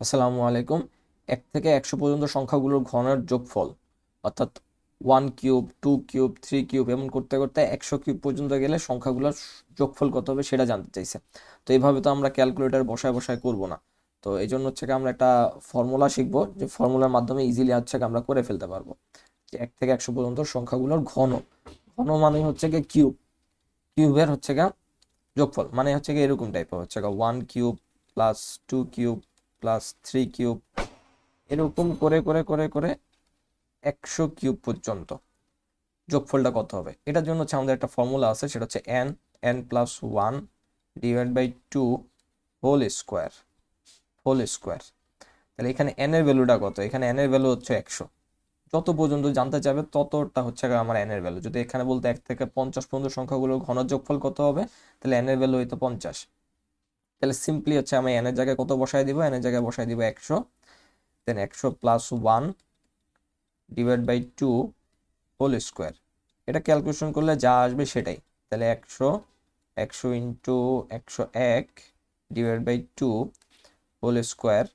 আসসালামু আলাইকুম। 1 থেকে 100 পর্যন্ত সংখ্যাগুলোর ঘনের যোগফল, অর্থাৎ 1 কিউব, 2 কিউব, 3 কিউব এমন করতে করতে 100 কিউব পর্যন্ত গেলে সংখ্যাগুলোর যোগফল কত হবে সেটা জানতে চাইছে। তো এইভাবে তো আমরা ক্যালকুলেটর বসায় বসায় করব না। তো এই জন্য হচ্ছে কি আমরা একটা ফর্মুলা শিখবো, যে ফর্মুলার মাধ্যমে ইজিলি হচ্ছে কি আমরা করে ফেলতে পারবো। যে 1 থেকে 100 পর্যন্ত সংখ্যাগুলোর ঘন, ঘন মানে হচ্ছে কি কিউব, কিউবের হচ্ছে গা যোগফল মানে হচ্ছে কি এরকম টাইপের হচ্ছে গা 1 cube plus 2 cube plus 3 cube, এরকম করে করে করে করে 100 কিউব পর্যন্ত যোগফলটা কত হবে। এটার জন্য হচ্ছে আমাদের একটা ফর্মুলা আছে, সেটা হচ্ছে n+1 divide by 2 whole square. তাহলে এখানে n এর ভ্যালুটা কত? এখানে n এর ভ্যালু হচ্ছে 100। যত পর্যন্ত জানতে চাবে ততটা হচ্ছে আমার n এর ভ্যালু। যদি এখানে বলতে 1 থেকে 50 পর্যন্ত সংখ্যাগুলোর ঘন যোগফল কত হবে, তাহলে n এর ভ্যালু হইতো 50। তাহলে সিম্পলি হচ্ছে আমি n এর জায়গায় কত বসায় দিব, n এর জায়গায় বসায় দিব 100, then 100+1 divide by 2 whole square. এটা ক্যালকুলেশন করলে যা আসবে সেটাই। তাহলে 100 into 101 divide by 2 whole square.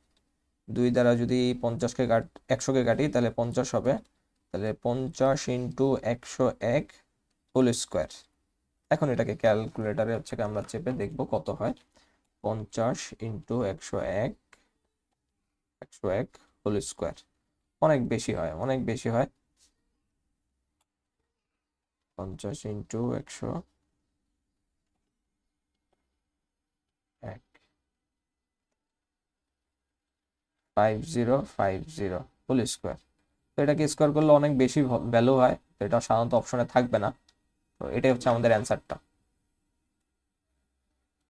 2 দ্বারা যদি 100কে কাটি তাহলে 50 হবে। তাহলে 50 ইন্টু 101 হোল স্কোয়ার। এখন এটাকে ক্যালকুলেটারে হচ্ছে আমরা চেপে দেখবো কত হয়। 50 ইন্টু 101 হোল স্কোয়ার। অনেক বেশি হয়, অনেক বেশি হয়। 50 ইন্টু 101 5050 হোল স্কোয়ার। তো এটাকে স্কোয়ার করলে অনেক বেশি ভ্যালু হয়, তো এটা সাধারণত অপশনে থাকবে না। তো এটাই হচ্ছে আমাদের অ্যান্সারটা।